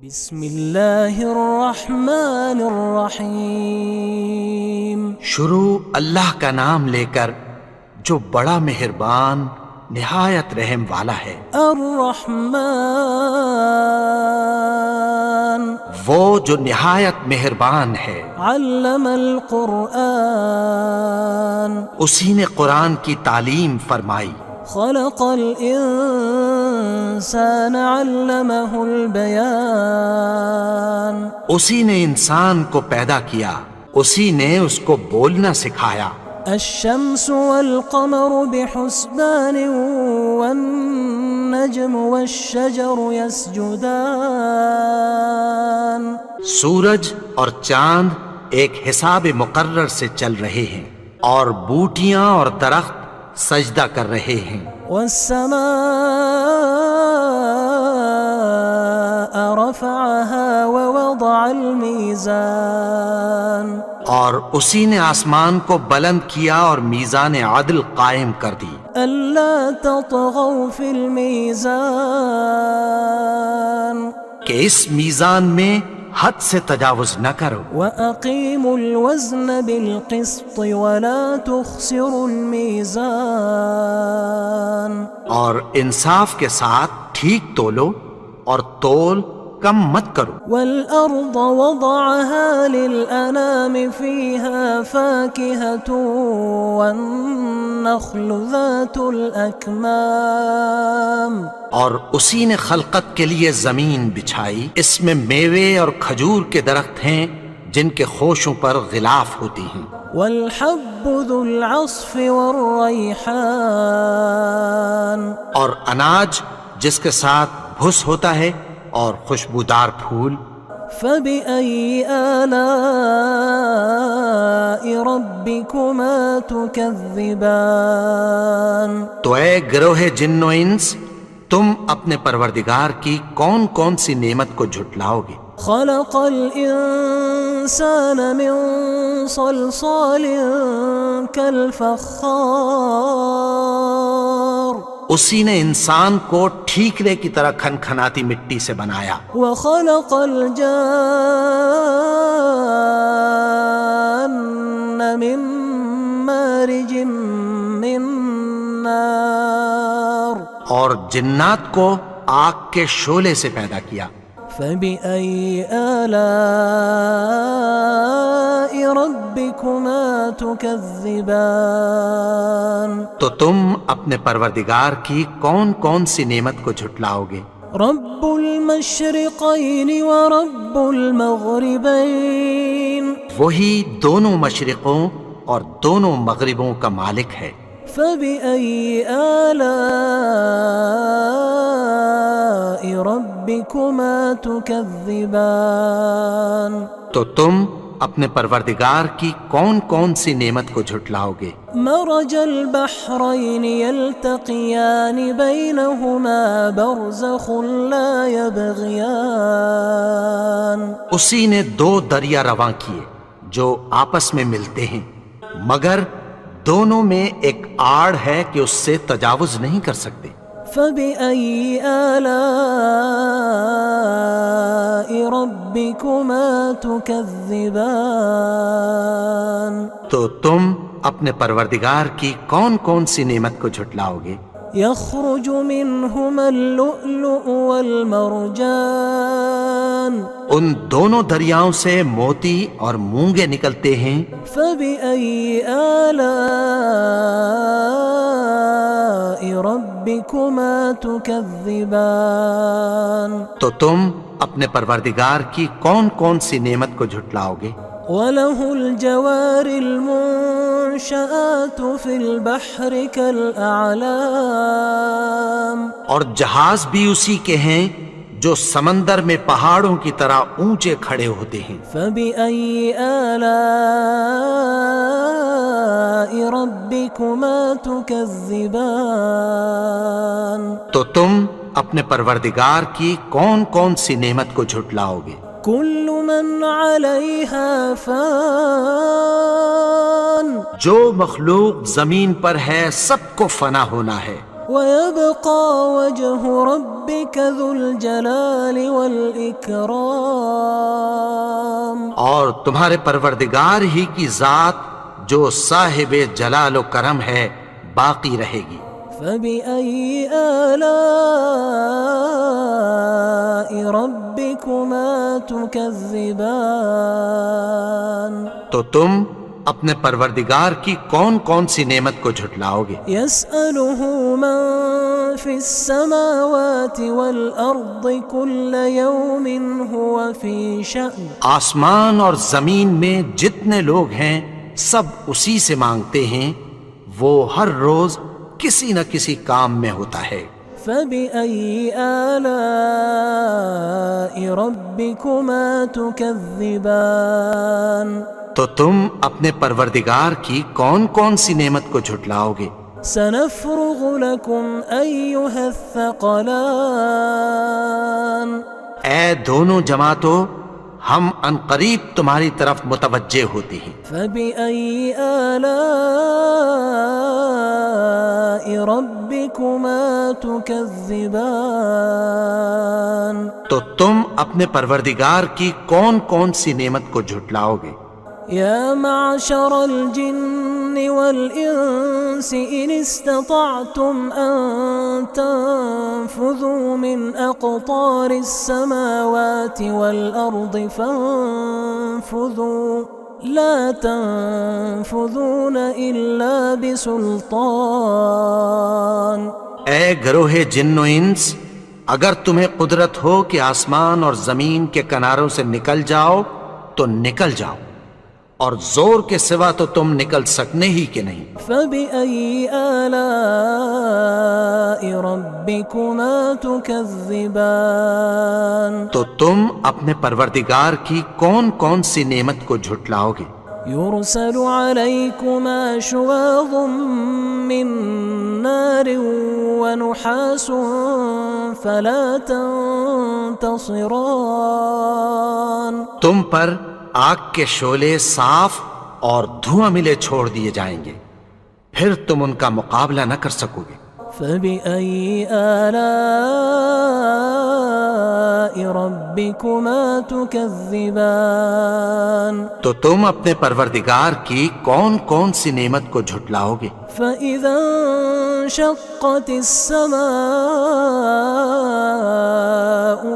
بسم اللہ الرحمن الرحیم۔ شروع اللہ کا نام لے کر جو بڑا مہربان نہایت رحم والا ہے۔ الرحمن وہ جو نہایت مہربان ہے۔ علم القرآن اسی نے قرآن کی تعلیم فرمائی۔ خلق الانسان علمہ البیان اسی نے انسان کو پیدا کیا، اسی نے اس کو بولنا سکھایا۔ الشمس والقمر بحسبان والنجم والشجر يسجدان سورج اور چاند ایک حساب مقرر سے چل رہے ہیں، اور بوٹیاں اور درخت سجدہ کر رہے ہیں۔ والسماء رفعها ووضع الميزان اور اسی نے آسمان کو بلند کیا اور میزان عدل قائم کر دی۔ ألا تطغوا في الميزان کہ اس میزان میں حد سے تجاوز نہ کرو، وأقيموا الوزن بالقسط ولا تخسروا الميزان اور انصاف کے ساتھ ٹھیک تولو اور تول کم مت کرو۔ والأرض وضعها للأنام فيها فاكهة والنخل ذات الأكمام اور اسی نے خلقت کے لیے زمین بچھائی، اس میں میوے اور کھجور کے درخت ہیں جن کے خوشوں پر غلاف ہوتی ہیں۔ والحب ذو العصف والريحان اور اناج جس کے ساتھ بھس ہوتا ہے اور خوشبودار پھول۔ فبأي آلاء ربكما تكذبان تو اے گروہ جن و انس، تم اپنے پروردگار کی کون کون سی نعمت کو جھٹلاؤ گے؟ خلق الإنسان من صلصال كالفخار اسی نے انسان کو ٹھیکرے کی طرح کھنکھناتی مٹی سے بنایا۔ وخلق الجان من مارج من نار اور جنات کو آگ کے شعلے سے پیدا کیا۔ فبأي آلاء ربكما تكذبان تو تم اپنے پروردگار کی کون کون سی نعمت کو جھٹلاؤ گے؟ رب المشرقين ورب المغربين وہی دونوں مشرقوں اور دونوں مغربوں کا مالک ہے۔ فبأي آلاء ربكما تكذبان تو تم اپنے پروردگار کی کون کون سی نعمت کو جھٹلاؤ گے؟ مرج البحرين يلتقيان بينهما برزخ لا يبغيان اسی نے دو دریا رواں کیے جو آپس میں ملتے ہیں، مگر دونوں میں ایک آڑ ہے کہ اس سے تجاوز نہیں کر سکتے۔ فبأي آلاء ربكما تكذبان تو تم اپنے پروردگار کی کون کون سی نعمت کو جھٹلاؤ گے؟ يخرج منهما اللؤلؤ والمرجان ان دونوں دریاؤں سے موتی اور مونگے نکلتے ہیں۔ فبأي آلاء ربكما تكذبان تو تم اپنے پروردگار کی کون کون سی نعمت کو جھٹلاؤ گے؟ وله الجوار المنشآت في البحر كالأعلام اور جہاز بھی اسی کے ہیں جو سمندر میں پہاڑوں کی طرح اونچے کھڑے ہوتے ہیں۔ فبأي آلاء ربكما تكذبان تو تم اپنے پروردگار کی کون کون سی نعمت کو جھٹلاؤ گے؟ كل من عليها فان جو مخلوق زمین پر ہے سب کو فنا ہونا ہے۔ ويبقى وجه ربك ذو الجلال والإكرام. اور تمہارے پروردگار ہی کی ذات جو صاحب جلال و کرم ہے باقی رہے گی. فبأي آلاء ربكما تكذبان. تو تم اپنے پروردگار کی کون کون سی نعمت کو جھٹلاؤ گے؟ يسأله من في السماوات والأرض كل يوم هو في شأن. آسمان اور زمین میں جتنے لوگ ہیں سب اسی سے مانگتے ہیں، وہ ہر روز کسی نہ کسی کام میں ہوتا ہے. فبأي آلاء ربكما تكذبان. تو تم اپنے پروردگار کی کون کون سی نعمت کو جھٹلاؤ گے؟ سنفرغ لكم أيها الثقلان. اے دونوں جماعتوں، ہم عنقریب تمہاری طرف متوجہ ہوتے ہیں. فبأي آلاء ربكما تكذبان. تو تم اپنے پروردگار کی کون کون سی نعمت کو جھٹلاؤ گے؟ يا معشر الجن والإنس إن استطعتم أن تنفذوا من أقطار السماوات والأرض فانفذوا لا تنفذون إلا بسلطان. اے گروہ جن و انس، اگر تمہیں قدرت ہو کہ آسمان اور زمین کے کناروں سے نکل جاؤ تو نکل جاؤ، اور زور کے سوا تو تم نکل سکنے ہی کہ نہیں. فبأي آلاء ربكما تكذبان. تو تم اپنے پروردگار کی کون کون سی نعمت کو جھٹلاؤ گے؟ يرسل عليكما شواظ من نار ونحاس فلا تنتصران. تم پر آگ کے شعلے صاف اور دھواں ملے چھوڑ دیے جائیں گے، پھر تم ان کا مقابلہ نہ کر سکو گے. فبأي آلاء ربكما تكذبان. تو تم اپنے پروردگار کی کون کون سی نعمت کو جھٹلاؤ گے؟ فإذا انشقت السماء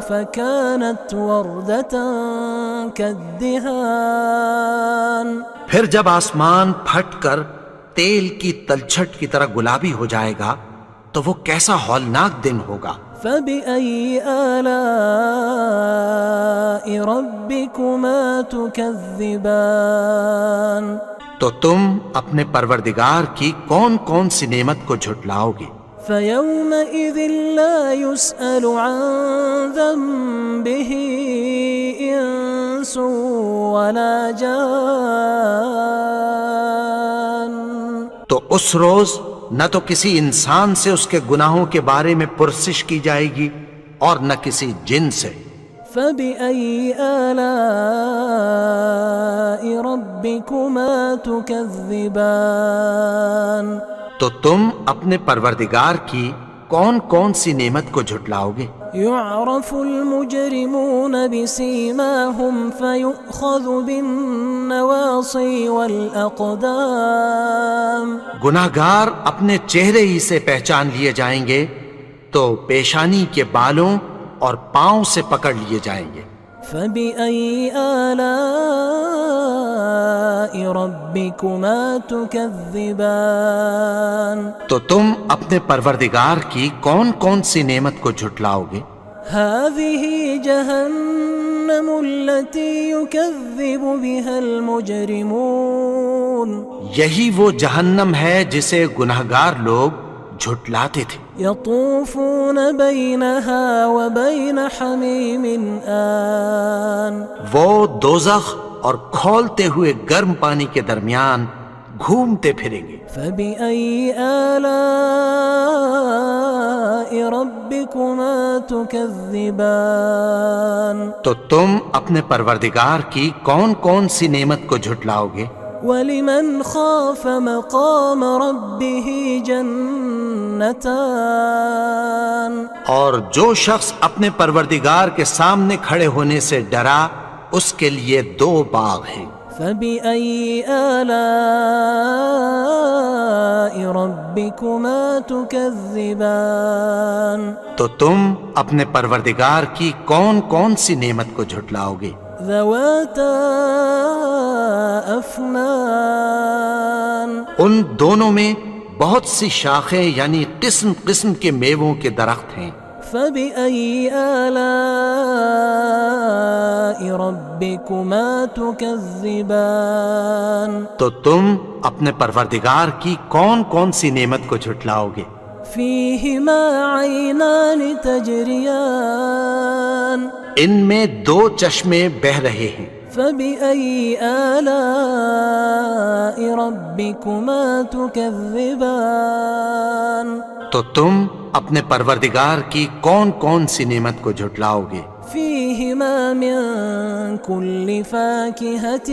فكانت وردة كالدهان. پھر جب آسمان پھٹ کر تیل کی تلچھٹ کی طرح گلابی ہو جائے گا تو وہ کیسا ہولناک دن ہوگا. فبأي آلاء ربكما تكذبان. تو تم اپنے پروردگار کی کون کون سی نعمت کو جھٹلاؤ گے؟ فيومئذ لا يسأل عن ذنبه إنس ولا جان. تو اس روز نہ تو کسی انسان سے اس کے گناہوں کے بارے میں پرسش کی جائے گی اور نہ کسی جن سے. فبأي آلاء ربكما تكذبان. تو تم اپنے پروردگار کی کون کون سی نعمت کو جھٹلاؤ گے؟ يعرف المجرمون بسيماهم فيؤخذ بالنواصي والأقدام. گناہگار اپنے چہرے ہی سے پہچان لیے جائیں گے تو پیشانی کے بالوں اور پاؤں سے پکڑ لیے جائیں گے. فبأي آلاء ربكما تكذبان. تو تم اپنے پروردگار کی کون کون سی نعمت کو جھٹلاؤ گے؟ هذه جهنم التي يكذب بها المجرمون. یہی وہ جہنم ہے جسے گناہگار لوگ جھٹلاتے تھے. يطوفون بينها وبين حميم آن. وہ دوزخ اور کھولتے ہوئے گرم پانی کے درمیان گھومتے پھریں گے. فبأي آلاء ربكما تكذبان. تو تم اپنے پروردگار کی کون کون سی نعمت کو جھٹلاؤ گے؟ ولمن خاف مقام ربه جنتان. جنتان اور جو شخص اپنے پروردگار کے سامنے کھڑے ہونے سے ڈرا اس کے لیے 2 باغ ہیں۔ فبأي آلاء ربكما تكذبان تو تم اپنے پروردگار کی کون کون سی نعمت کو جھٹلاؤ گے؟ ذواتا أفنان ان دونوں میں بہت سی شاخیں یعنی قسم قسم کے میووں کے درخت ہیں۔ فبأي آلاء ربكما تكذبان تو تم اپنے پروردگار کی کون کون سی نعمت کو جھٹلاؤ گے؟ فيهما عينان تجريان ان میں 2 چشمے بہ رہے ہیں۔ فبأي آلاء ربكما تكذبان تو تم اپنے پروردگار کی کون کون سی نعمت کو جھٹلاؤ گے؟ فيهما من كل فاكهة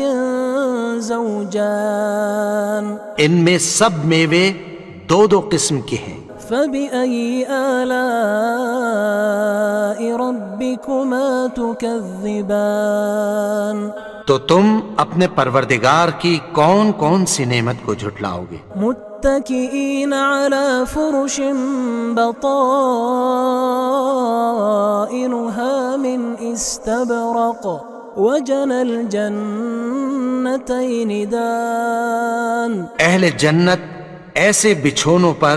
زوجان ان میں سب میوے 2 قسم کے ہیں۔ فبأي آلاء ربكما تكذبان تو تم اپنے پروردگار کی کون کون سی نعمت کو جھٹلاؤ گے؟ متكئين على فرش بطائنها من استبرق وجنى الجنتين دان اہل جنت ایسے بچھونوں پر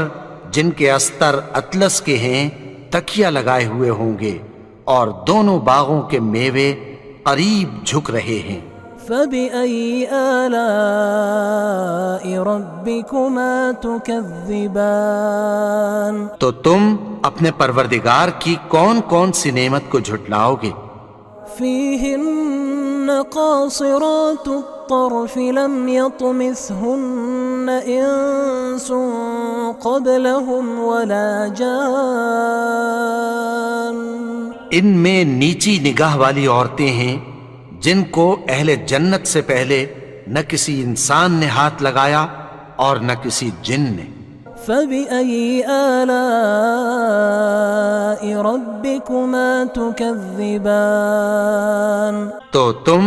جن کے استر اطلس کے ہیں تکیہ لگائے ہوئے ہوں گے اور دونوں باغوں کے میوے قریب جھک رہے ہیں۔ فبأي آلاء ربكما تكذبان تو تم اپنے پروردگار کی کون کون سی نعمت کو جھٹلاؤ گے؟ فيهن قاصرات الطرف لم يطمثهن إنس قبلهم ولا جان ان میں نیچی نگاہ والی عورتیں ہیں جن کو اہل جنت سے پہلے نہ کسی انسان نے ہاتھ لگایا اور نہ کسی جن نے۔ فبأي آلاء ربكما تكذبان تو تم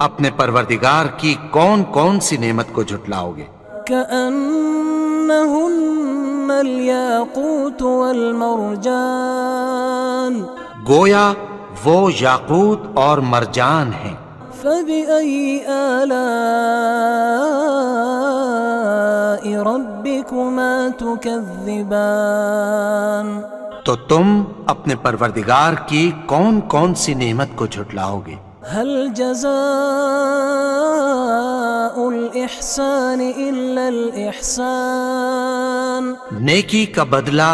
اپنے پروردگار کی کون کون سی نعمت کو جھٹلاؤ گے؟ كأنهن الياقوت والمرجان گویا وہ یاقوت اور مرجان ہیں۔ فبأي آلاء ربكما تكذبان تو تم اپنے پروردگار کی کون کون سی نعمت کو جھٹلاؤ گے؟ هل جزاء الإحسان إلا الإحسان نیکی کا بدلہ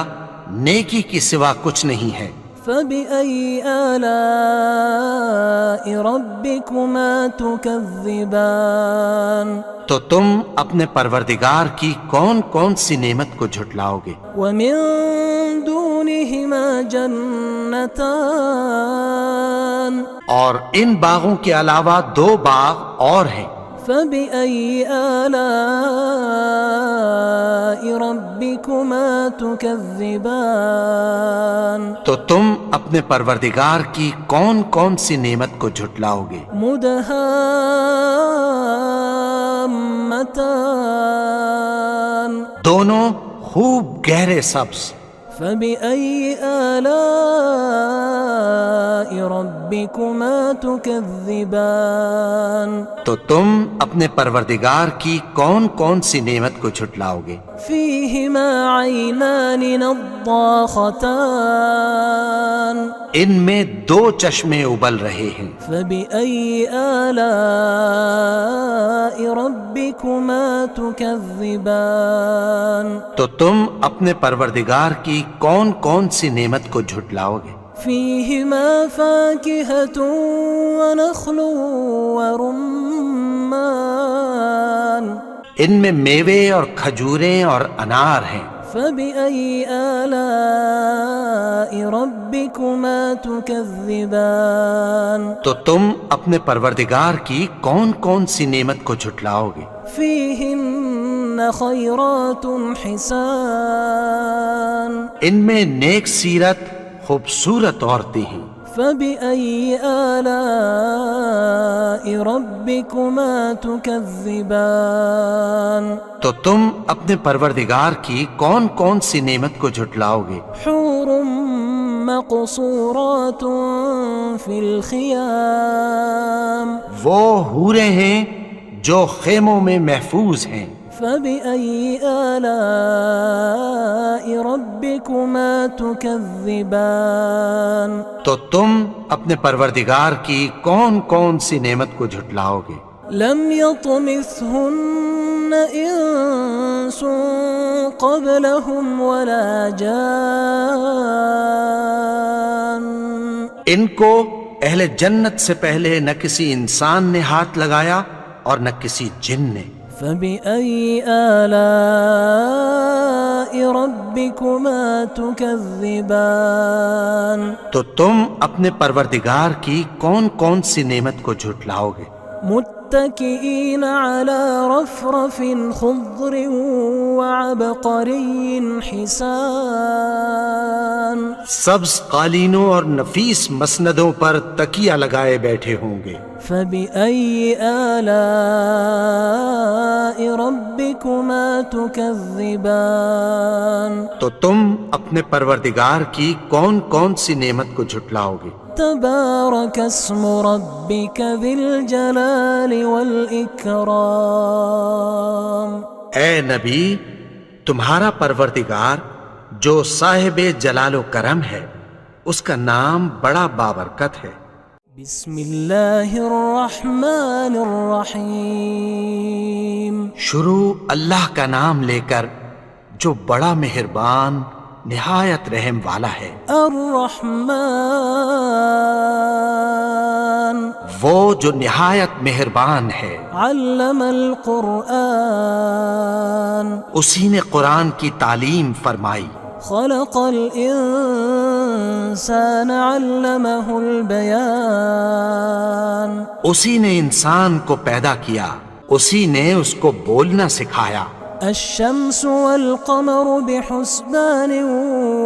نیکی کی سوا کچھ نہیں ہے۔ فبأي آلاء ربكما تكذبان تو تم اپنے پروردگار کی کون کون سی نعمت کو جھٹلاؤ گے؟ ومن دونهما جنتان اور ان باغوں کے علاوہ 2 باغ اور ہیں۔ فبأي آلاء ربكما تكذبان تو تم اپنے پروردگار کی کون کون سی نعمت کو جھٹلاؤ گے؟ مدهامتان دونوں خوب گہرے سبز۔ فبأي آلاء ربكما تكذبان تو تم اپنے پروردگار کی کون کون سی نعمت کو جھٹلاؤ گے؟ فيهما عينان نضاختان ان میں 2 چشمے ابل رہے ہیں۔ فبأي آلاء ربكما تكذبان تو تم اپنے پروردگار کی کون کون سی نعمت کو جھٹلاؤ گے؟ فيهما فاكهة ونخل ورمان ان میں میوے اور کھجوریں اور انار ہیں۔ فبأي آلاء ربكما تكذبان تو تم اپنے پروردگار کی کون کون سی نعمت کو جھٹلاؤ گے؟ فيهن خيرات حسان ان میں نیک سیرت خوبصورت عورتیں ہیں. فبأي آلاء ربكما تكذبان تو تم اپنے پروردگار کی کون کون سی نعمت کو جھٹلاؤ گے؟ حور مقصورات في الخيام وہ حوریں ہیں جو خیموں میں محفوظ ہیں. فبأي آلاء ربكما تكذبان تو تم اپنے پروردگار کی کون کون سی نعمت کو جھٹلاؤ گے؟ لم يطمثهن إنس قبلهم ولا جان ان کو اہل جنت سے پہلے نہ کسی انسان نے ہاتھ لگایا اور نہ کسی جن نے. فبأي آلاء ربكما تكذبان تو تم اپنے پروردگار کی کون کون سی نعمت کو جھٹلاؤ گے؟ متكئين على رفرف خضر وعبقري حسان سبز قالینوں اور نفیس مسندوں پر تکیہ لگائے بیٹھے ہوں گے. فبأي آلاء ربكما تكذبان تو تم اپنے پروردگار کی کون کون سی نعمت کو جھٹلاؤ گے؟ تبارك اسم ربك ذي الجلال والإكرام اے نبی، تمہارا پروردگار جو صاحب جلال و کرم ہے اس کا نام بڑا بابرکت ہے. بسم اللہ الرحمن الرحیم شروع اللہ کا نام لے کر جو بڑا مہربان نہایت رحم والا ہے. الرحمن وہ جو نہایت مہربان ہے. علم القرآن اسی نے قرآن کی تعلیم فرمائی. خلق الانسان علمہ البیان اسی نے انسان کو پیدا کیا، اسی نے اس کو بولنا سکھایا. الشمس والقمر بحسبان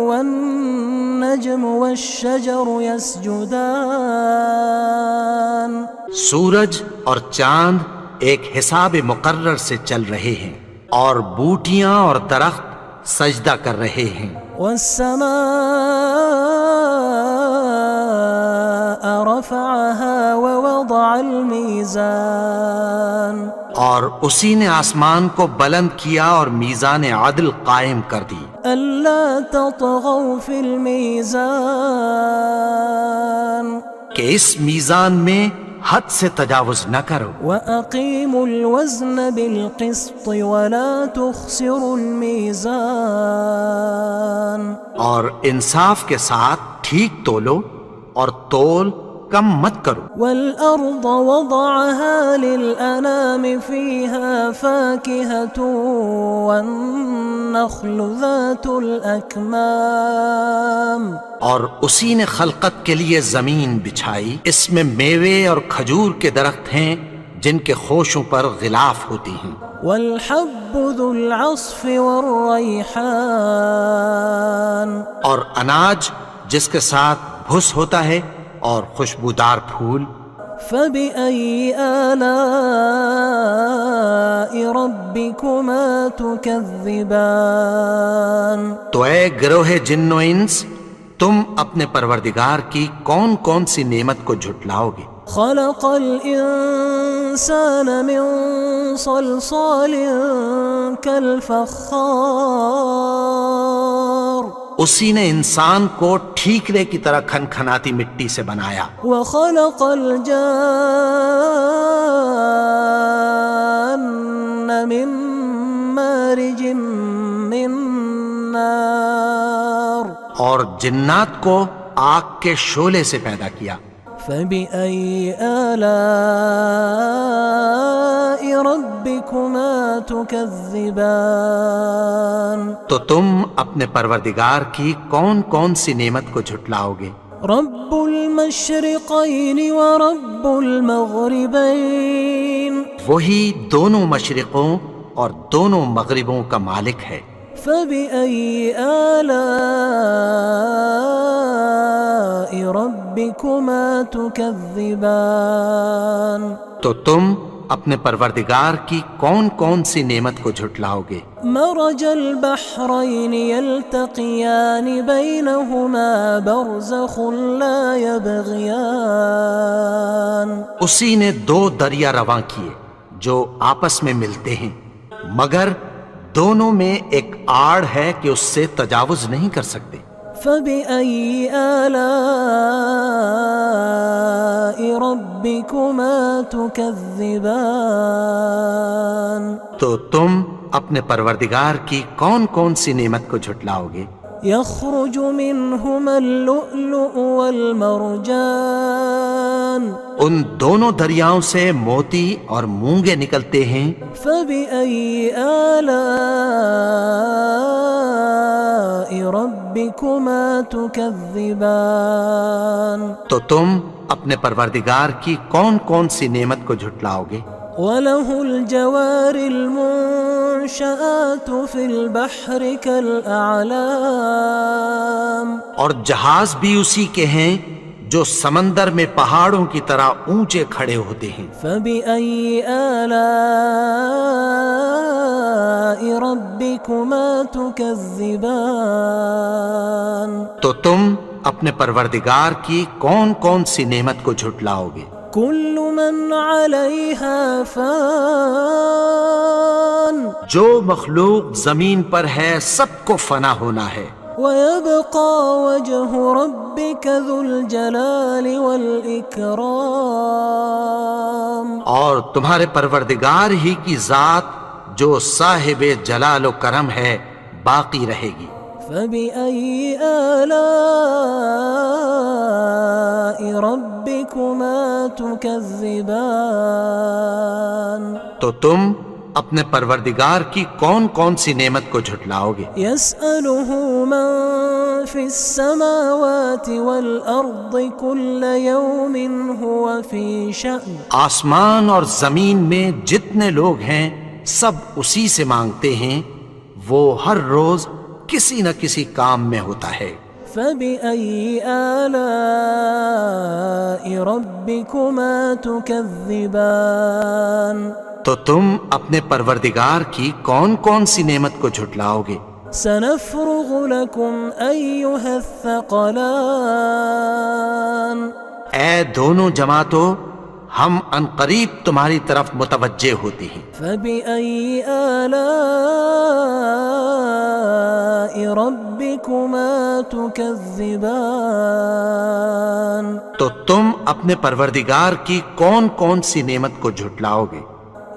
والنجم والشجر يسجدان سورج اور چاند ایک حساب مقرر سے چل رہے ہیں اور بوٹیاں اور درخت سجدہ کر رہے ہیں. والسماء رفعها ووضع الميزان اور اسی نے آسمان کو بلند کیا اور میزان عدل قائم کر دی. ألا تطغوا في الميزان کہ اس میزان میں حد سے تجاوز نہ کرو. وأقيموا الوزن بالقسط ولا تخسروا الميزان اور انصاف کے ساتھ ٹھیک تولو اور تول کم مت کرو. والأرض وضعها للأنام فيها فاكهة والنخل ذات الأكمام اور اسی نے خلقت کے لیے زمین بچھائی، اس میں میوے اور کھجور کے درخت ہیں جن کے خوشوں پر غلاف ہوتی ہیں. والحب ذو العصف والريحان اور اناج جس کے ساتھ بھس ہوتا ہے اور خوشبودار پھول. فبأي آلاء ربكما تكذبان تو اے گروہ جن و انس، تم اپنے پروردگار کی کون کون سی نعمت کو جھٹلاؤ گے؟ خلق الإنسان من صلصال كالفخار اسی نے انسان کو ٹھیکرے کی طرح کھنکھناتی مٹی سے بنایا. وخلق الجان من مارج من نار اور جنات کو آگ کے شعلے سے پیدا کیا. فبأي آلاء ربكما تكذبان تو تم اپنے پروردگار کی کون کون سی نعمت کو جھٹلاؤ گے؟ رب المشرقين ورب المغربين وہی دونوں مشرقوں اور دونوں مغربوں کا مالک ہے۔ فبأي آلاء ربكما تكذبان؟ تو تم اپنے پروردگار کی کون کون سی نعمت کو جھٹلاؤ گے؟ مرج البحرين يلتقيان بينهما برزخ لا يبغيان۔ اسی نے دو دریا رواں کیے جو آپس میں ملتے ہیں، مگر دونوں میں ایک آڑ ہے کہ اس سے تجاوز نہیں کر سکتے۔ فبأي آلاء ربكما تكذبان؟ تو تم اپنے پروردگار کی کون کون سی نعمت کو جھٹلاؤ گے؟ يخرج منهما اللؤلؤ والمرجان۔ ان دونوں دریاؤں سے موتی اور مونگے نکلتے ہیں۔ فبأي آلاء ربكما تكذبان؟ تو تم اپنے پروردگار کی کون کون سی نعمت کو جھٹلاؤ گے؟ وله الجوار المنشآت في البحر كالأعلام۔ اور جہاز بھی اسی کے ہیں جو سمندر میں پہاڑوں کی طرح اونچے کھڑے ہوتے ہیں۔ فبأي آلاء ربكما تكذبان؟ تو تم اپنے پروردگار کی کون کون سی نعمت کو جھٹلاؤ گے؟ كل من عليها فان۔ جو مخلوق زمین پر ہے سب کو فنا ہونا ہے، ويبقى وجه ربك ذو الجلال والإكرام۔ اور تمہارے پروردگار ہی کی ذات جو صاحب جلال و کرم ہے باقی رہے گی۔ فبأي آلاء ربكما تكذبان؟ تو تم اپنے پروردگار کی کون کون سی نعمت کو جھٹلاؤ گے؟ يسأله من في السماوات والأرض كل يوم هو في شأن۔ آسمان اور زمین میں جتنے لوگ ہیں سب اسی سے مانگتے ہیں، وہ ہر روز کسی نہ کسی کام میں ہوتا ہے۔ فبأي آلاء ربكما تكذبان؟ تو تم اپنے پروردگار کی کون کون سی نعمت کو جھٹلاؤ گے؟ سنفرغ لكم أيها الثقلان۔ اے دونوں جماعتوں، ہم عنقریب تمہاری طرف متوجہ ہوتے ہیں۔ فبأي آلاء ربكما تكذبان؟ تو تم اپنے پروردگار کی کون کون سی نعمت کو جھٹلاؤ گے؟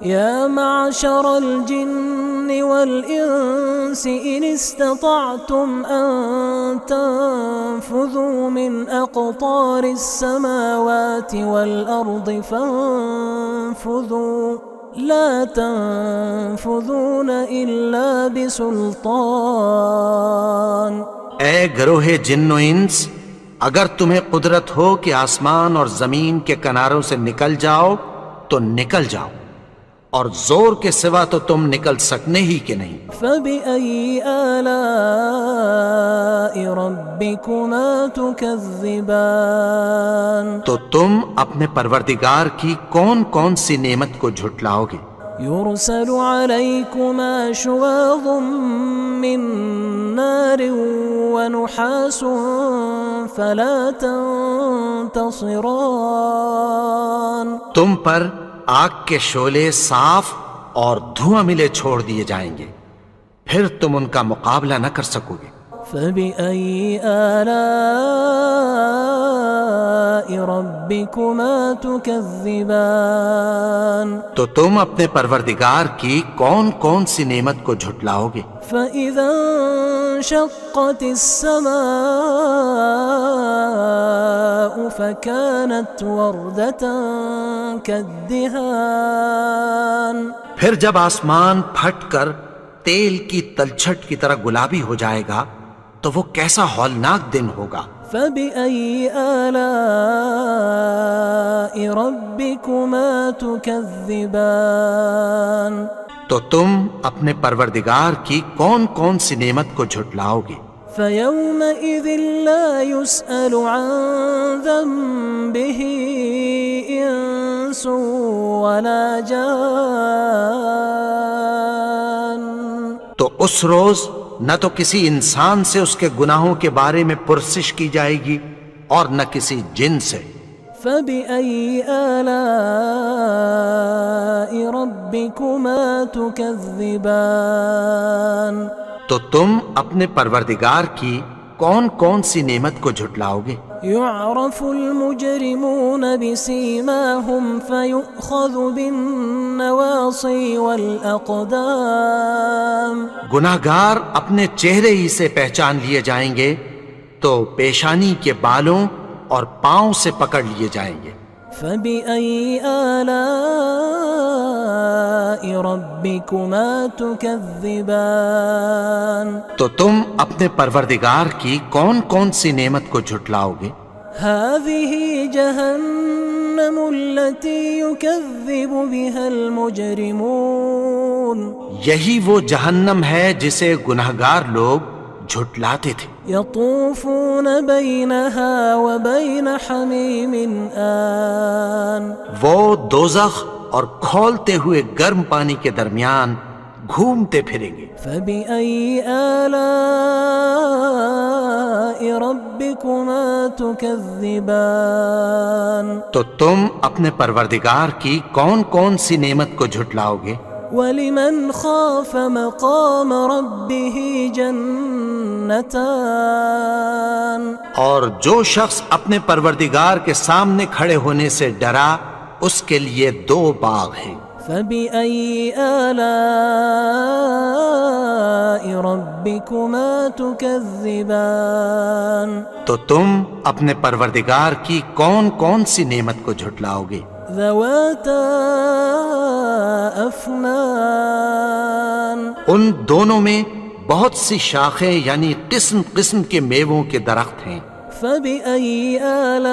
يا معشر الجن والإنس إن استطعتم أن تنفذوا من أقطار السماوات والأرض فانفذوا لا تنفذون إلا بسلطان۔ اے گروہ جن و انس، اگر تمہیں قدرت ہو کہ آسمان اور زمین کے کناروں سے نکل جاؤ تو نکل جاؤ، اور زور کے سوا تو تم نکل سکنے ہی کے نہیں۔ فبأي آلاء ربكما تكذبان؟ تو تم اپنے پروردگار کی کون کون سی نعمت کو جھٹلاؤ گے؟ يرسل عليكما شواظ من نار ونحاس فلا تنتصران۔ تم پر آگ کے شعلے صاف اور دھواں ملے چھوڑ دیے جائیں گے، پھر تم ان کا مقابلہ نہ کر سکو گے۔ فبأي آلاء ربكما تكذبان؟ تو تم اپنے پروردگار کی کون کون سی نعمت کو جھٹلاؤ گے؟ فإذا انشقت السماء فكانت وردة كالدهان۔ پھر جب آسمان پھٹ کر تیل کی تلچھٹ کی طرح گلابی ہو جائے گا تو وہ کیسا ہولناک دن ہوگا۔ فبأي آلاء ربكما تكذبان؟ تو تم اپنے پروردگار کی کون کون سی نعمت کو جھٹلاؤ گے؟ فيومئذ لا يسأل عن ذنبه إنس ولا جان. تو اس روز نہ تو کسی انسان سے اس کے گناہوں کے بارے میں پرسش کی جائے گی اور نہ کسی جن سے. فبأي آلاء ربكما تكذبان. تو تم اپنے پروردگار کی کون کون سی نعمت کو جھٹلاؤ گے؟ يعرف المجرمون بسيماهم فيؤخذ بالنواصي والأقدام. گناہگار اپنے چہرے ہی سے پہچان لیے جائیں گے تو پیشانی کے بالوں اور پاؤں سے پکڑ لیے جائیں گے. فبأي آلاء ربكما تكذبان. تو تم اپنے پروردگار کی کون کون سی نعمت کو جھٹلاؤ گے؟ هذه جهنم التي يكذب بها المجرمون. یہی وہ جہنم ہے جسے گناہگار لوگ جھٹلاتے تھے. يطوفون بينها وبين حميم آن. وہ دوزخ اور کھولتے ہوئے گرم پانی کے درمیان گھومتے پھریں گے. فبأي آلاء ربكما تكذبان. تو تم اپنے پروردگار کی کون کون سی نعمت کو جھٹلاؤ گے؟ ولمن خاف مقام ربه جنتان. اور جو شخص اپنے پروردگار کے سامنے کھڑے ہونے سے ڈرا اس کے لیے 2 باغ ہیں. فبأي آلاء ربكما تكذبان. تو تم اپنے پروردگار کی کون کون سی نعمت کو جھٹلاؤ گے؟ ذواتا افنان. ان دونوں میں بہت سی شاخیں یعنی قسم قسم کے میووں کے درخت ہیں. فبأي آلاء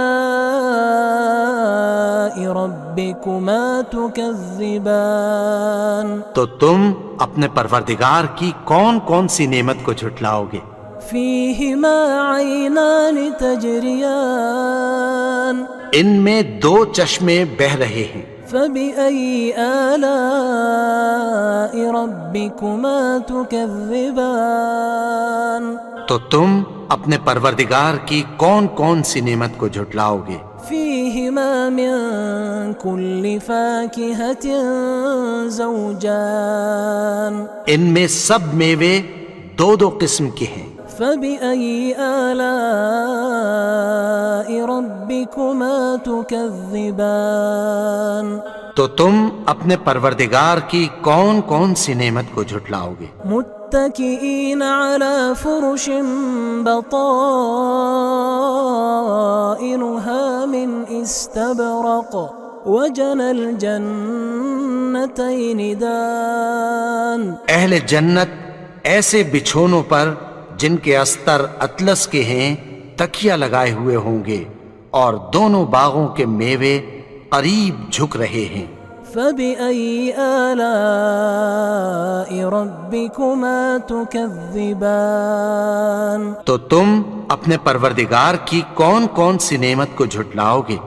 ربكما تكذبان. تو تم اپنے پروردگار کی کون کون سی نعمت کو جھٹلاؤ گے؟ فيهما عينان تجريان. ان میں 2 چشمے بہہ رہے ہیں. فبأي آلاء ربكما تكذبان. تو تم اپنے پروردگار کی کون کون سی نعمت کو جھٹلاؤ گے؟ فيهما من كل فاكهة زوجان. ان میں سب میوے 2 قسم کے ہیں. فبأي آلاء ربكما تكذبان. تو تم اپنے پروردگار کی کون کون سی نعمت کو جھٹلاؤ گے؟ متكئين على فرش بطائنها من استبرق وجنى الجنتين دان. اہل جنت ایسے بچھونوں پر جن کے استر اطلس کے ہیں تکیہ لگائے ہوئے ہوں گے اور دونوں باغوں کے میوے قریب جھک رہے ہیں. فبأي آلاء ربكما تكذبان. تو تم اپنے پروردگار کی کون کون سی نعمت کو جھٹلاؤ گے؟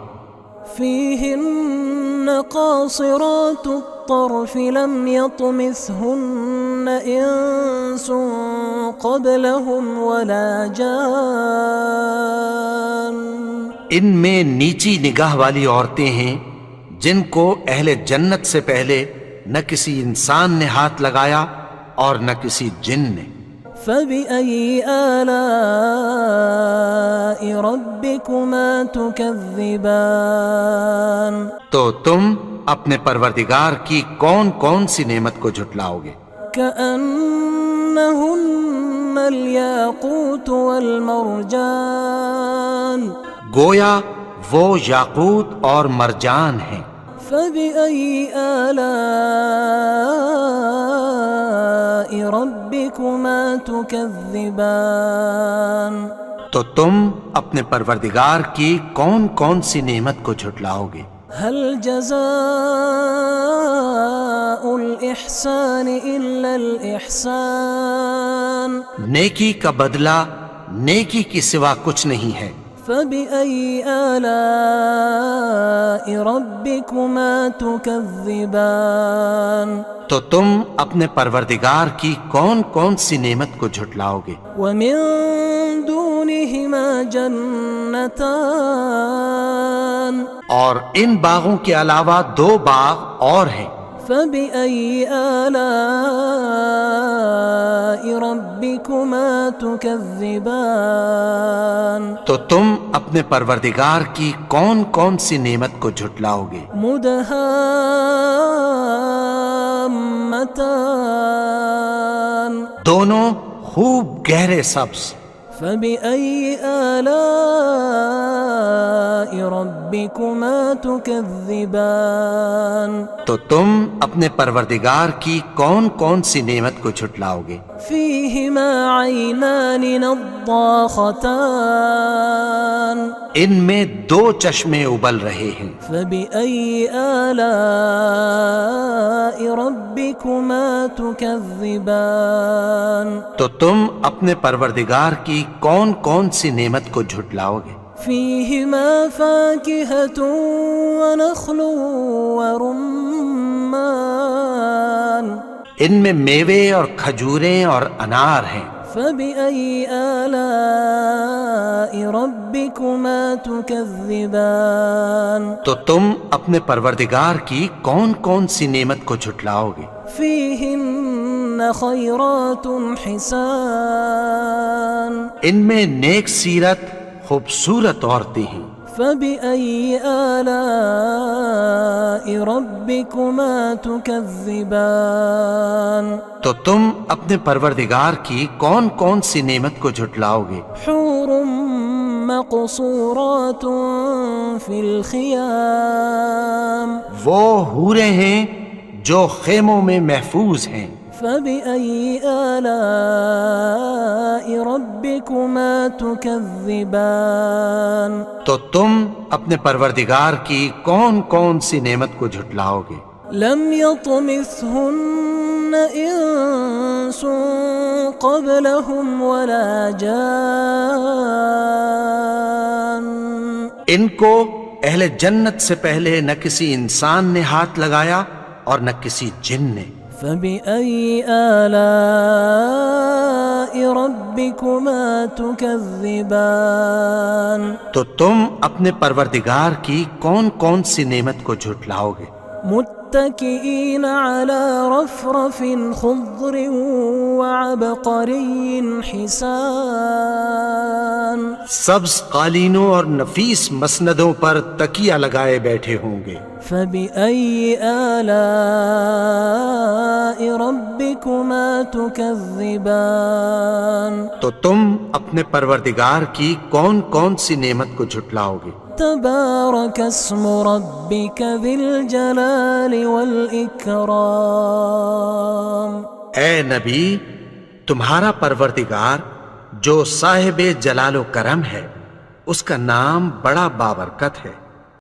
فيهن قاصرات الطرف لم يطمثهن إنس قبلهم ولا جان. ان میں نیچی نگاہ والی عورتیں ہیں جن کو اہل جنت سے پہلے نہ کسی انسان نے ہاتھ لگایا اور نہ کسی جن نے. فبأي آلاء ربكما تكذبان. تو تم اپنے پروردگار کی کون کون سی نعمت کو جھٹلاؤ گے؟ كأنهن الياقوت والمرجان. گویا وہ یاقوت اور مرجان ہیں. فبأي آلاء ربكما تكذبان. تو تم اپنے پروردگار کی کون کون سی نعمت کو جھٹلاؤ گے؟ هل جزاء الإحسان إلا الإحسان نیکی کا بدلہ نیکی کی سوا کچھ نہیں ہے. فبأي آلاء ربكما تكذبان تو تم اپنے پروردگار کی کون کون سی نعمت کو جھٹلاؤ گے؟ ومن دونهما جنتان اور ان باغوں کے علاوہ 2 باغ اور ہیں. فبأي آلاء ربكما تكذبان تو تم اپنے پروردگار کی کون کون سی نعمت کو جھٹلاؤ گے؟ مدهامتان دونوں خوب گہرے سبز. فبأي آلاء ربكما تكذبان تو تم اپنے پروردگار کی کون کون سی نعمت کو جھٹلاؤ گے؟ فيهما عينان نضاختان ان میں 2 چشمے ابل رہے ہیں. فبأي آلاء ربكما تكذبان تو تم اپنے پروردگار کی کون کون سی نعمت کو جھٹلاؤ گے؟ فيهما فاكهة ونخل ورمان ان میں میوے اور کھجوریں اور انار ہیں. فبأي آلاء ربكما تكذبان تو تم اپنے پروردگار کی کون کون سی نعمت کو جھٹلاؤ گے؟ فيهن خيرات حسان ان میں نیک سیرت خوبصورت عورتیں ہیں. فبأي آلاء ربكما تكذبان تو تم اپنے پروردگار کی کون کون سی نعمت کو جھٹلاؤ گے؟ حور مقصورات في الخيام وہ حوریں ہیں جو خیموں میں محفوظ ہیں. فبأي آلاء ربكما تكذبان تو تم اپنے پروردگار کی کون کون سی نعمت کو جھٹلاؤ گے؟ لم يطمثهن إنس قبلهم ولا جان ان کو اہل جنت سے پہلے نہ کسی انسان نے ہاتھ لگایا اور نہ کسی جن نے. فبأي آلاء ربكما تكذبان تو تم اپنے پروردگار کی کون کون سی نعمت کو جھٹلاؤ گے؟ متكئين على رفرف خضر وعبقري حسان سبز قالینوں اور نفیس مسندوں پر تکیہ لگائے بیٹھے ہوں گے. فبأي آلاء ربكما تكذبان تو تم اپنے پروردگار کی کون کون سی نعمت کو جھٹلاؤ گے؟ تبارك اسم ربك ذي الجلال والإكرام اے نبی، تمہارا پروردگار جو صاحب جلال و کرم ہے، اس کا نام بڑا بابرکت ہے.